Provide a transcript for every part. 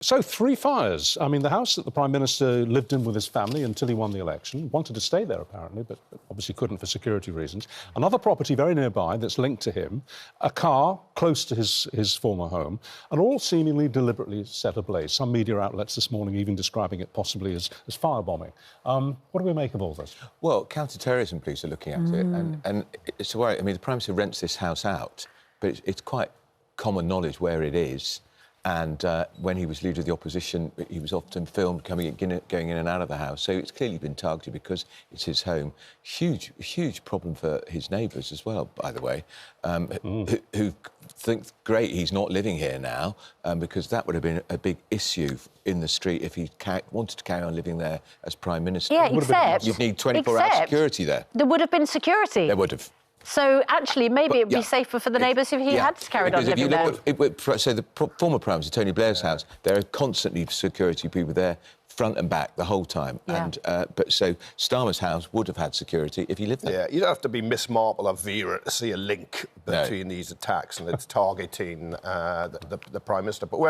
So, three fires. I mean, the house that the Prime Minister lived in with his family until he won the election, wanted to stay there, apparently, but obviously couldn't for security reasons. Another property very nearby that's linked to him, a car close to his former home, and all seemingly deliberately set ablaze. Some media outlets this morning even describing it possibly as firebombing. What do we make of all this? Well, counter-terrorism police are looking at it, and it's a worry. I mean, the Prime Minister rents this house out, but it's quite common knowledge where it is. And when he was leader of the opposition, he was often filmed going in and out of the house. So it's clearly been targeted because it's his home. Huge problem for his neighbours as well, by the way, who think, great, he's not living here now, because that would have been a big issue in the street if he wanted to carry on living there as Prime Minister. Yeah, except... You'd need 24-hour security there. There would have been security. There would have. So, actually, maybe it'd be safer for the neighbours if he had carried on living there. So the former Prime Minister, Tony Blair's house, there are constantly security people there, front and back, the whole time. Yeah. And so Starmer's house would have had security if he lived there. Yeah, you don't have to be Miss Marple or Vera to see a link between these attacks and it's targeting the Prime Minister. But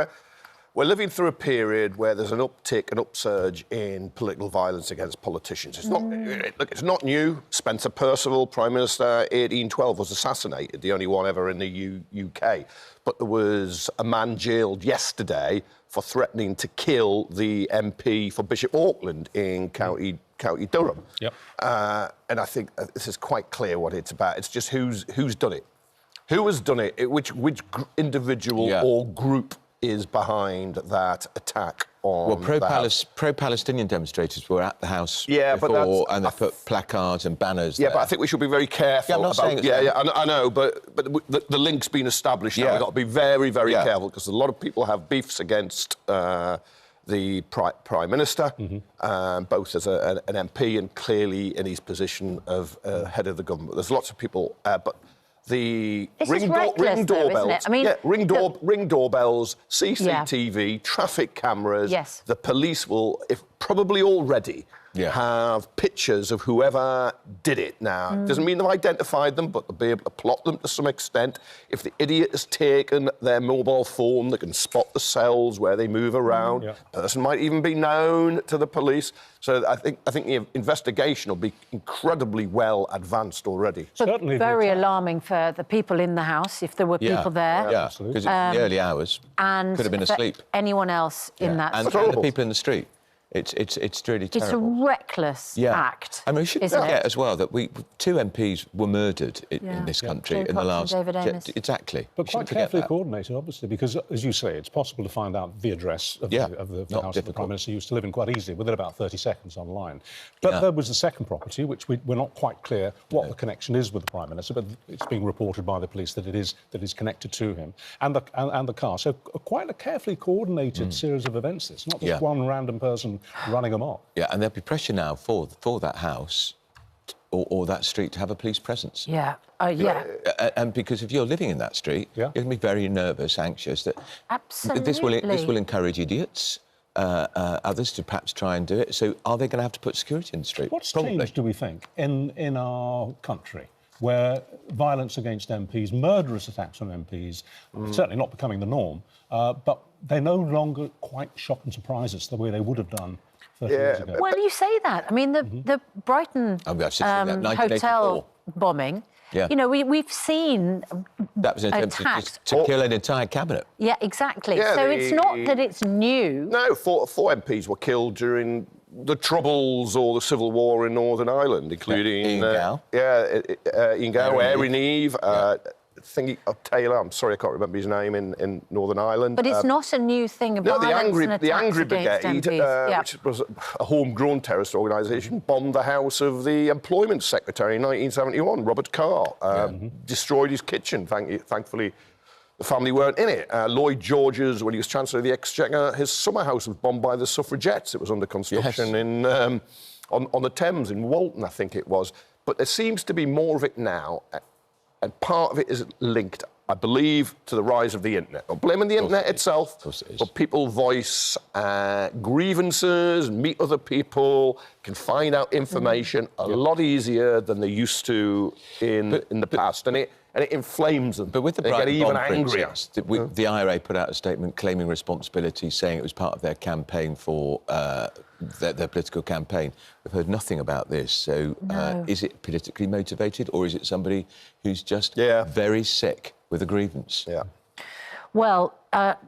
we're living through a period where there's an uptick, an upsurge in political violence against politicians. It's not, look, it's not new. Spencer Perceval, Prime Minister, 1812, was assassinated, the only one ever in the UK. But there was a man jailed yesterday for threatening to kill the MP for Bishop Auckland in County Durham. Yep. And I think this is quite clear what it's about. It's just who's done it. Who has done it? Which individual or group is behind that attack on... Well, pro-Palestinian demonstrators were at the house before, and they put placards and banners there. But I think we should be very careful. I'm not saying it's I know, but the link's been established now. We've got to be very, very careful, because a lot of people have beefs against the Prime Minister, both as an MP and clearly in his position of head of the government. There's lots of people... but the ring doorbells, ring doorbells, CCTV, traffic cameras. Yes. The police will, probably already, have pictures of whoever did it. Now, it doesn't mean they've identified them, but they'll be able to plot them to some extent. If the idiot has taken their mobile phone, they can spot the cells where they move around. The person might even be known to the police. So I think the investigation will be incredibly well advanced already. Certainly very alarming for the people in the house, if there were people there. Yeah, because in the early hours, and could have been asleep. Anyone else in that and street. the people in the street. It's really terrible. It's a reckless act. I mean, we shouldn't forget as well that two MPs were murdered in this country in the last... Exactly. But quite carefully coordinated, obviously, because, as you say, it's possible to find out the address of the house that the Prime Minister used to live in quite easily, within about 30 seconds online. But there was the second property, which we're not quite clear what the connection is with the Prime Minister, but it's being reported by the police that it is connected to him, and the car. So quite a carefully coordinated series of events. It's not just one random person running amok. Yeah, and there'll be pressure now for that house or that street to have a police presence. Yeah, and because if you're living in that street, you're going to be very nervous, anxious. That this will encourage idiots, others to perhaps try and do it. So are they going to have to put security in the street? What's changed, do we think, in our country, where violence against MPs, murderous attacks on MPs, certainly not becoming the norm, but they no longer quite shock and surprise us the way they would have done 30 years ago? Well, you say that. I mean, the Brighton hotel bombing, you know, we've seen that was an attempt to kill an entire cabinet. Yeah, exactly. So it's not that it's new. No, four MPs were killed during the Troubles or the Civil War in Northern Ireland, including... Ian Gow. Ian Gow, Erin Eve, Taylor, I'm sorry I can't remember his name, in Northern Ireland. But it's not a new thing about the Angry Brigade, which was a homegrown terrorist organisation, bombed the house of the Employment Secretary in 1971, Robert Carr, destroyed his kitchen. Thankfully, the family weren't in it. Lloyd George's, when he was Chancellor of the Exchequer, his summer house was bombed by the suffragettes. It was under construction on the Thames in Walton, I think it was. But there seems to be more of it now. And part of it is linked, I believe, to the rise of the internet. Not blaming the internet itself, but people voice grievances, meet other people, can find out information a lot easier than they used to in the past. And and it inflames them. But with the they get even bomb, angrier. Instance, the IRA put out a statement claiming responsibility, saying it was part of their campaign for their political campaign. We've heard nothing about this. So is it politically motivated, or is it somebody who's just very sick with a grievance? Yeah. Well,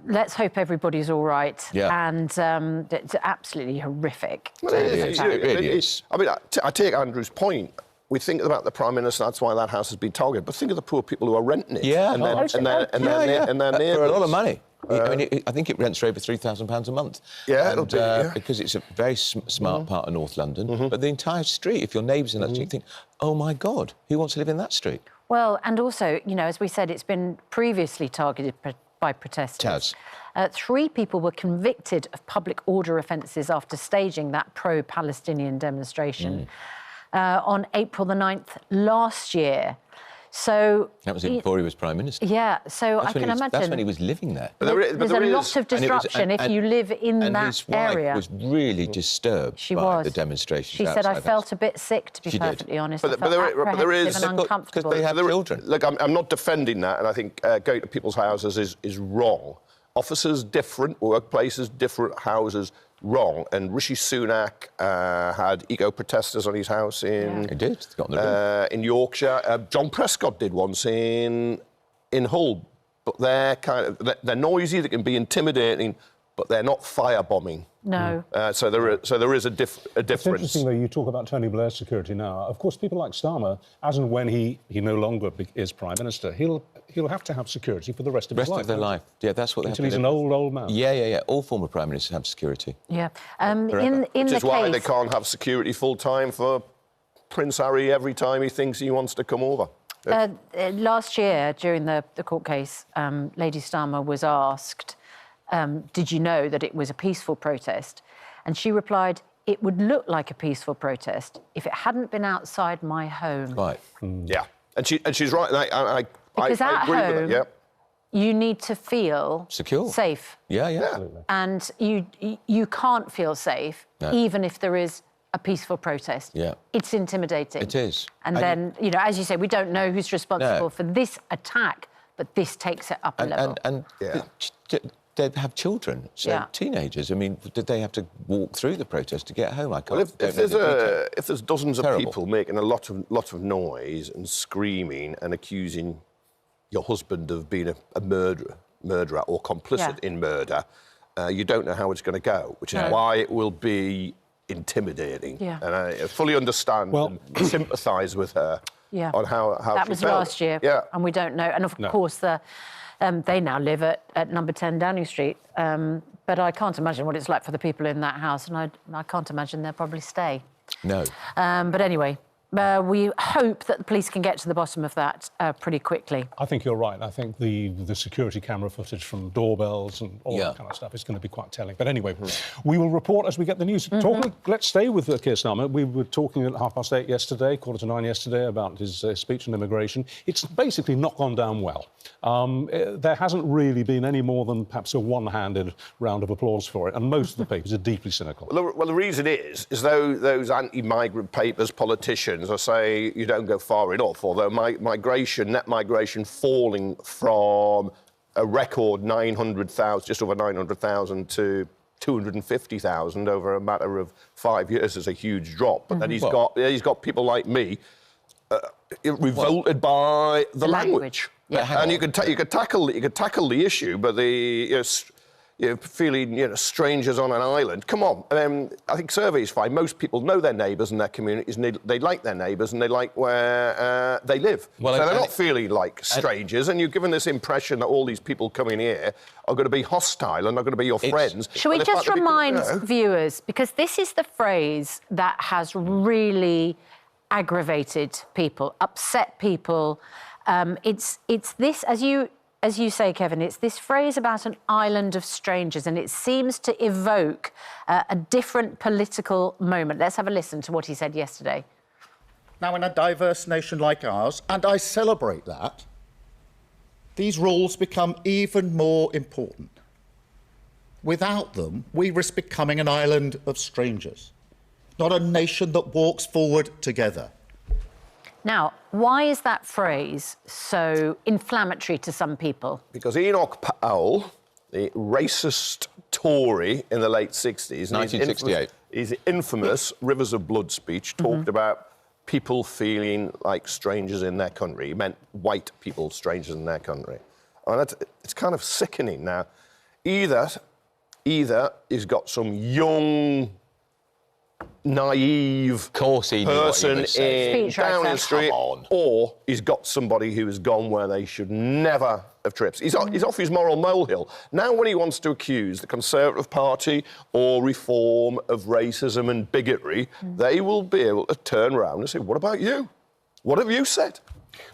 let's hope everybody's all right. Yeah. And it's absolutely horrific. Well, it really is. I mean, I take Andrew's point. We think about the Prime Minister, that's why that house has been targeted. But think of the poor people who are renting it. Yeah. And their neighbours. For a lot of money. I mean, I think it rents for over £3,000 a month. Yeah, because it's a very smart part of North London. But the entire street, if your neighbours in that street, think, oh, my God, who wants to live in that street? Well, and also, you know, as we said, it's been previously targeted by protesters. 3 people were convicted of public order offences after staging that pro-Palestinian demonstration on April the 9th last year. So that was before he was Prime Minister. Yeah, so I can imagine. That's when he was living there. There's a lot of disruption if you live in that area. And his wife was really disturbed by the demonstrations. She said, I felt a bit sick, to be perfectly honest. But there is uncomfortable. Because they have children. Look, I'm not defending that, and I think going to people's houses is wrong. Offices different, workplaces different, houses wrong. And Rishi Sunak had eco-protesters on his house in... He did. Got on the in Yorkshire. John Prescott did once in Hull. But they're noisy, they can be intimidating, but they're not firebombing. No. So there is a difference. It's interesting, though, you talk about Tony Blair's security now. Of course, people like Starmer, as and when he no longer is Prime Minister, he'll have to have security for the rest of his life. Rest of their life. Yeah, that's what they have to do. Until he's an old man. Yeah. All former Prime Ministers have security. Yeah. Which is why they can't have security full-time for Prince Harry every time he thinks he wants to come over. Last year, during the court case, Lady Starmer was asked, did you know that it was a peaceful protest? And she replied, it would look like a peaceful protest if it hadn't been outside my home. Right. Yeah. And she's right. I because at agree home, with it. you need to feel secure, safe. Yeah. Absolutely. And you can't feel safe even if there is a peaceful protest. Yeah. It's intimidating. It is. And then, you know, as you say, we don't know who's responsible for this attack, but this takes it up a level. And they have children, so teenagers. I mean, did they have to walk through the protest to get home? I can't. Well, if there's dozens of people making a lot of noise and screaming and accusing your husband of being a murderer or complicit in murder, you don't know how it's going to go, which is why it will be intimidating. Yeah. And I fully understand and sympathise with her on how that she was felt. last year, and we don't know. And of course, they now live at number 10 Downing Street. But I can't imagine what it's like for the people in that house, and I can't imagine they'll probably stay. No. But anyway, we hope that the police can get to the bottom of that pretty quickly. I think you're right. I think the security camera footage from doorbells and all that kind of stuff is going to be quite telling. But anyway, we will report as we get the news. Let's stay with Keir Starmer. We were talking at 8:30 yesterday, 8:45 yesterday, about his speech on immigration. It's basically not gone down well. There hasn't really been any more than perhaps a one-handed round of applause for it, and most of the papers are deeply cynical. Well, the reason is those anti-migrant papers, politicians, I say you don't go far enough, although net migration falling from a record 900,000, just over 900,000 to 250,000 over a matter of 5 years is a huge drop. But then he's got people like me revolted by the language. Yeah. And you could tackle the issue, but feeling strangers on an island. Come on. I think surveys find most people know their neighbours and their communities, and they like their neighbours and they like where they live. Well, so they're not feeling like strangers, and you're given this impression that all these people coming here are going to be hostile and not going to be your friends. Shall we just remind viewers, because this is the phrase that has really aggravated people, upset people. It's this, as you say, Kevin, it's this phrase about an island of strangers, and it seems to evoke a different political moment. Let's have a listen to what he said yesterday. Now, in a diverse nation like ours, and I celebrate that, these rules become even more important. Without them, we risk becoming an island of strangers, not a nation that walks forward together. Now, why is that phrase so inflammatory to some people? Because Enoch Powell, the racist Tory in the late 60s... 1968. His infamous Rivers of Blood speech talked about people feeling like strangers in their country. He meant white people, strangers in their country. And it's kind of sickening now. Either he's got some young, naive person down the street, or he's got somebody who has gone where they should never have tripped. He's off his moral molehill. Now when he wants to accuse the Conservative Party or Reform of racism and bigotry, they will be able to turn around and say, what about you? What have you said?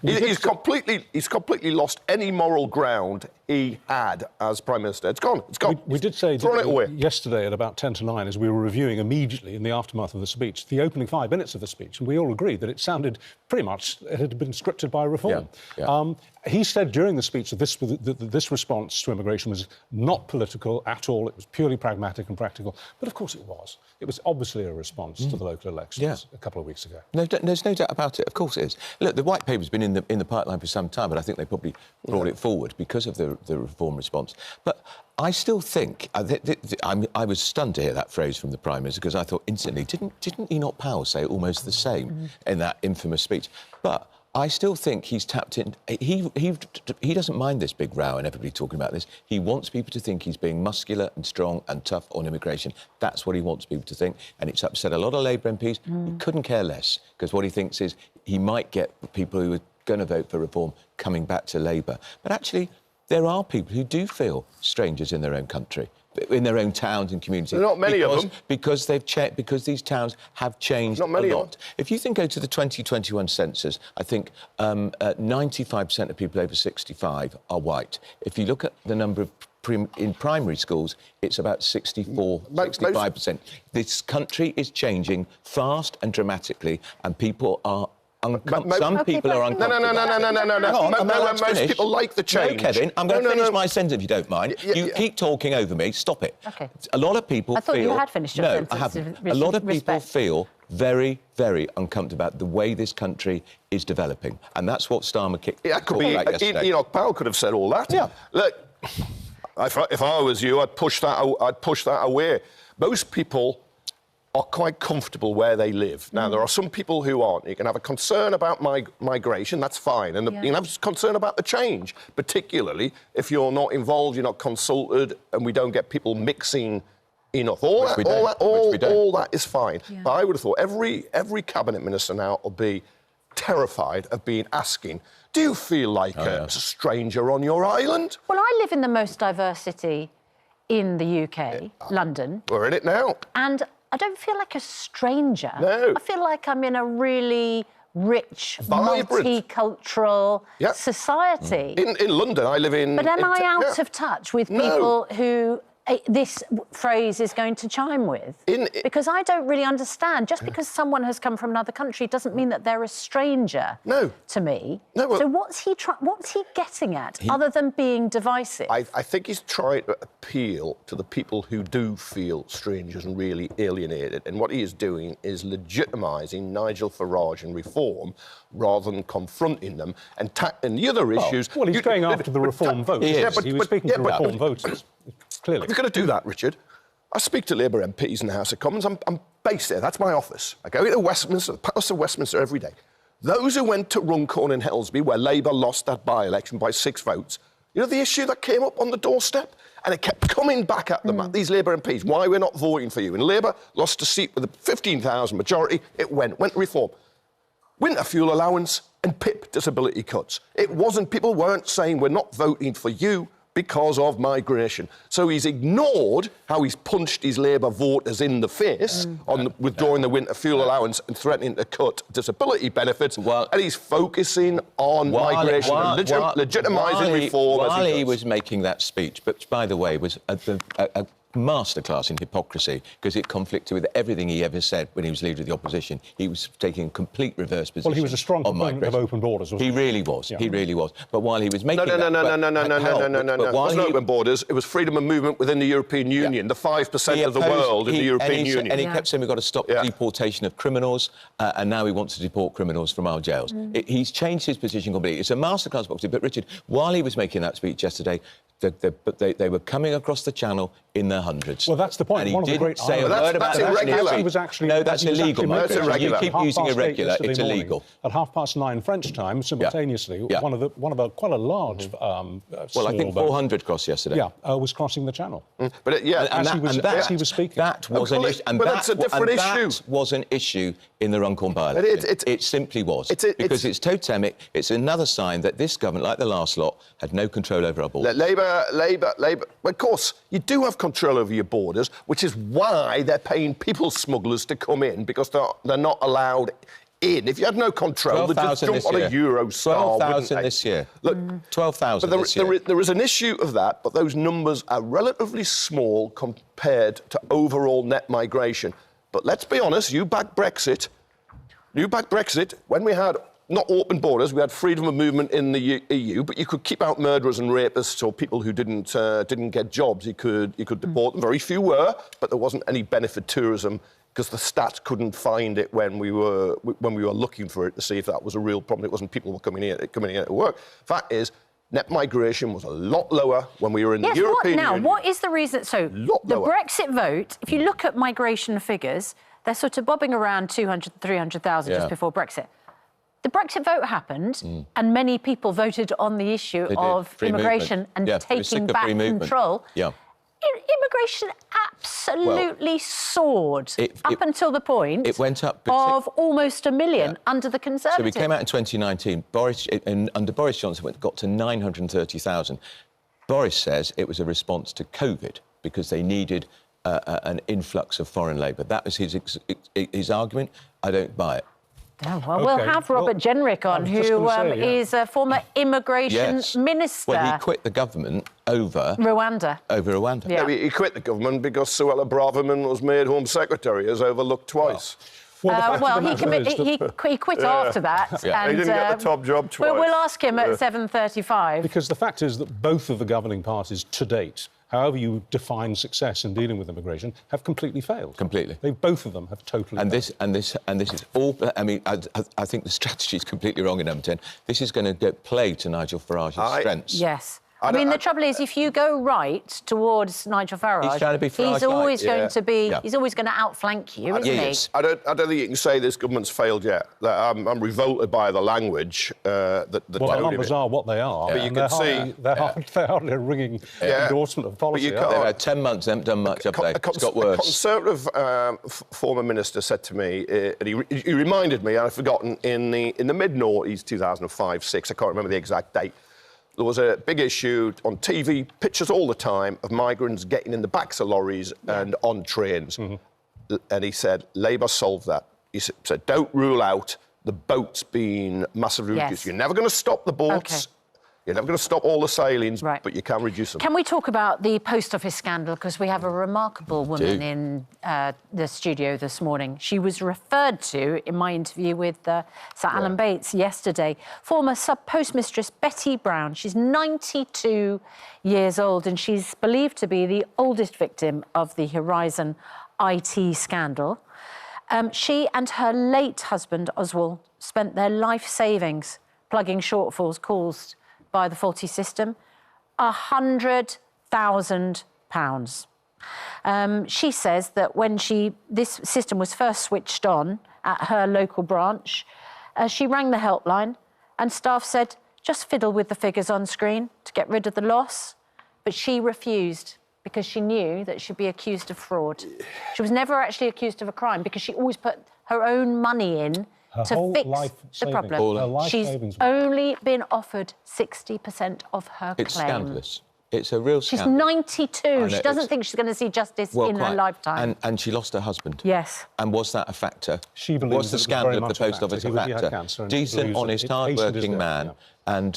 He's completely lost any moral ground he had as Prime Minister. It's gone. It's gone. We did say thrown it away yesterday at about 10 to 9, as we were reviewing immediately in the aftermath of the speech, the opening 5 minutes of the speech, and we all agreed that it sounded pretty much it had been scripted by Reform. He said during the speech that this response to immigration was not political at all. It was purely pragmatic and practical. But of course it was. It was obviously a response to the local elections a couple of weeks ago. No, there's no doubt about it. Of course it is. Look, the white paper's been in the pipeline for some time, but I think they probably brought it forward because of the Reform response. But I still think I was stunned to hear that phrase from the Prime Minister because I thought instantly, didn't Enoch Powell say almost the same in that infamous speech? But I still think he's tapped in. He doesn't mind this big row and everybody talking about this. He wants people to think he's being muscular and strong and tough on immigration. That's what he wants people to think, and it's upset a lot of Labour MPs. He couldn't care less because what he thinks is he might get people who are going to vote for Reform coming back to Labour. But actually, there are people who do feel strangers in their own country, in their own towns and communities. There are not many of them. Because these towns have changed a lot. If you go to the 2021 census, I think 95% of people over 65 are white. If you look at the number of in primary schools, it's about 65%. This country is changing fast and dramatically, and people are some people are uncomfortable. No. Most people like the change. No, Kevin, I'm going to finish my sentence if you don't mind. You keep talking over me. Stop it. OK. A lot of people feel... I thought you had finished your sentence. No, I haven't. A lot of people feel very, very uncomfortable about the way this country is developing. And that's what Starmer kicked off yesterday. Enoch Powell could have said all that. Yeah. Look, if I was you, I'd push that away. Most people are quite comfortable where they live. Now, there are some people who aren't. You can have a concern about migration, that's fine, and you can have a concern about the change, particularly if you're not involved, you're not consulted, and we don't get people mixing enough. All that is fine. Yeah. But I would have thought every cabinet minister now will be terrified of asking, do you feel like a stranger on your island? Well, I live in the most diverse city in the UK, London. We're in it now. And I don't feel like a stranger. No. I feel like I'm in a really rich, multicultural society. In London, I live in... But am I out of touch with people who this phrase is going to chime with? Because I don't really understand. Just because someone has come from another country doesn't mean that they're a stranger to me. No, well, so what's he getting at, other than being divisive? I think he's trying to appeal to the people who do feel strangers and really alienated. And what he is doing is legitimising Nigel Farage and Reform rather than confronting them and the other issues... Well, he's going after the Reform vote. He was speaking to Reform voters. Clearly. If you're going to do that, Richard, I speak to Labour MPs in the House of Commons. I'm based there. That's my office. I go into Westminster, the Palace of Westminster every day. Those who went to Runcorn and Helsby, where Labour lost that by-election by 6 votes, you know the issue that came up on the doorstep? And it kept coming back at them, at these Labour MPs, why we're not voting for you. And Labour lost a seat with a 15,000 majority. It went Reform. Winter fuel allowance and PIP disability cuts. It wasn't, people weren't saying we're not voting for you because of migration. So he's ignored how he's punched his Labour voters in the face on withdrawing the winter fuel allowance and threatening to cut disability benefits, and he's focusing on migration and legitimising Reform. While he was making that speech, which, by the way, was a masterclass in hypocrisy because it conflicted with everything he ever said when he was leader of the opposition. He was taking a complete reverse position. Well, he was a strong proponent of open borders, wasn't he? He really was. Yeah. He really was. But while he was making No. It wasn't open borders. It was freedom of movement within the European Union, the 5% of the world in the European Union. And he kept saying we've got to stop the deportation of criminals, and now he wants to deport criminals from our jails. He's changed his position completely. It's a masterclass, but Richard, while he was making that speech yesterday, they were coming across the channel in their hundreds. Well, that's the point. And One he of the didn't great say a word about that's irregular. He was actually, no, that's illegal. That's irregular. You keep using irregular. It's illegal. At 9:30 French time, simultaneously, one of quite a large. Well, I think 400 crossed yesterday. Yeah, was crossing the channel. But as he was speaking, that was an issue. But that's a different issue. That was an issue in the Runcorn by-election. It simply was because it's totemic. It's another sign that this government, like the last lot, had no control over our borders. Labour. Of course, you do have control over your borders, which is why they're paying people smugglers to come in, because they're not allowed in. If you had no control, they'd just jump on a Eurostar. 12,000 this year. Look, 12,000 this year. There is an issue of that, but those numbers are relatively small compared to overall net migration. But let's be honest, you back Brexit when we had not open borders, we had freedom of movement in the EU, but you could keep out murderers and rapists or people who didn't get jobs. You could deport them. Very few were, but there wasn't any benefit tourism because the stats couldn't find it when we were looking for it to see if that was a real problem. It wasn't people were coming here to work. Fact is, net migration was a lot lower when we were in the European Union. What is the reason? So the Brexit vote, if you look at migration figures, they're sort of bobbing around 200,000, 300,000 just before Brexit. The Brexit vote happened, and many people voted on the issue of immigration and taking back control. Yeah. Immigration absolutely soared up until the point it went up of almost 1 million under the Conservatives. So we came out in 2019. Under Boris Johnson, it got to 930,000. Boris says it was a response to COVID because they needed an influx of foreign labour. That was his argument. I don't buy it. Oh, well, we'll have Robert Jenrick on, who is a former immigration minister. Well, he quit the government over Rwanda. Yeah. He quit the government because Suella Braverman was made Home Secretary, as overlooked twice. He quit after that. Yeah. And, he didn't get the top job twice. We'll ask him at 7:35. Because the fact is that both of the governing parties to date, however you define success in dealing with immigration, have completely failed. Completely. Both of them have totally failed. And this is all... I mean, I think the strategy is completely wrong in number 10. This is going to play to Nigel Farage's strengths. Yes. I mean, the trouble is, if you go right towards Nigel Farage, he's trying to be he's always going to be, he's always going to outflank you, isn't he? I don't think you can say this government's failed yet. I'm revolted by the language that the numbers are what they are. But you can see they're hardly a ringing endorsement of policy. They've had 10 months, they haven't done much, have they? It's got worse. A Conservative former minister said to me, and he reminded me, I've forgotten, in the mid-noughties, 2005-06, I can't remember the exact date. There was a big issue on TV, pictures all the time of migrants getting in the backs of lorries and on trains. And he said, Labour solved that. He said, don't rule out the boats being massively reduced. You're never going to stop the boats. You're never going to stop all the sailings, but you can reduce them. Can we talk about the post office scandal? Because we have a remarkable woman in the studio this morning. She was referred to in my interview with Sir Alan Bates yesterday. Former sub-postmistress Betty Brown. She's 92 years old and she's believed to be the oldest victim of the Horizon IT scandal. She and her late husband, Oswald, spent their life savings plugging shortfalls caused by the faulty system, £100,000. She says that when this system was first switched on at her local branch, she rang the helpline and staff said, just fiddle with the figures on screen to get rid of the loss. But she refused because she knew that she'd be accused of fraud. She was never actually accused of a crime because she always put her own money in to fix the problem. She's only been offered 60% of her claim. It's scandalous. It's a real scandal. She's 92. She doesn't think she's going to see justice in her lifetime. And she lost her husband. Yes. And was that a factor? She believes was the scandal of the post office a factor? Decent, honest, hard-working man. And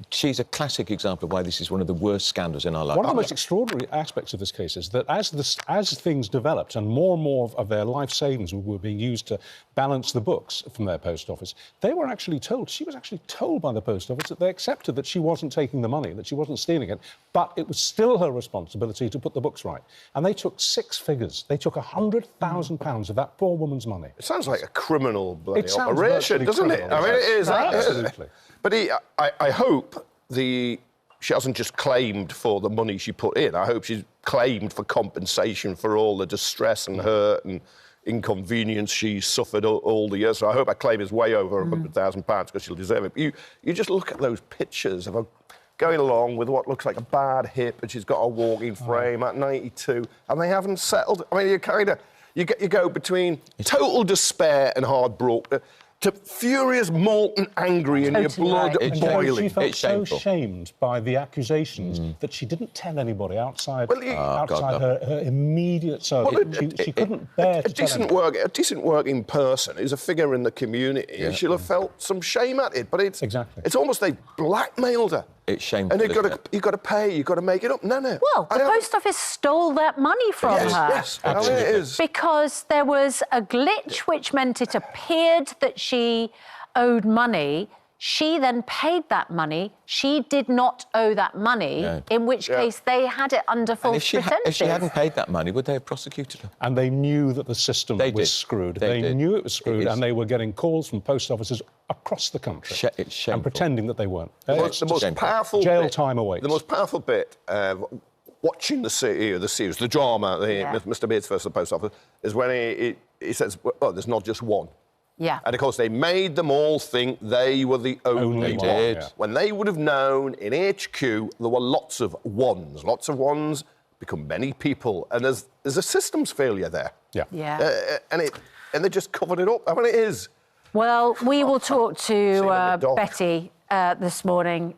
she's a classic example of why this is one of the worst scandals in our life. One of the most extraordinary aspects of this case is that as things developed and more of their life savings were being used to balance the books from their post office, she was actually told by the post office that they accepted that she wasn't taking the money, that she wasn't stealing it, but it was still her responsibility to put the books right. And they took 6 figures. They took £100,000 of that poor woman's money. It sounds like a criminal bloody operation, doesn't it? I mean, it is. Absolutely. But I hope she hasn't just claimed for the money she put in. I hope she's claimed for compensation for all the distress and hurt and inconvenience she's suffered all the years. So I hope her claim is way over £100,000 because she'll deserve it. But you just look at those pictures of her going along with what looks like a bad hip, and she's got a walking frame at 92, and they haven't settled. I mean, you go between total despair and heartbroken to furious, molten, angry, and your blood boiling. She felt so shamed by the accusations that she didn't tell anybody outside her immediate circle. She couldn't bear to tell anybody. A decent working person who's a figure in the community. Yeah. She'll have felt some shame at it, but it's almost they blackmailed her. It's shameful. And you've got to pay, you've got to make it up. No. Well, the post office stole that money from her. Yes, absolutely. It is. Because there was a glitch which meant it appeared that she owed money. She then paid that money. She did not owe that money, in which case they had it under false pretenses. If she hadn't paid that money, would they have prosecuted her? And they knew that the system was screwed. They knew it was screwed, and they were getting calls from post offices across the country it's shameful. And pretending that they weren't. The most powerful jail time awaits. The most powerful bit watching the series, the drama, Mr. Bates versus the post office, is when he says, well, there's not just one. Yeah. And, of course, they made them all think they were the only one. Yeah. When they would have known in HQ there were lots of ones. Lots of ones become many people. And there's a systems failure there. Yeah. And they just covered it up. I mean, it is. Well, we will talk to Betty this morning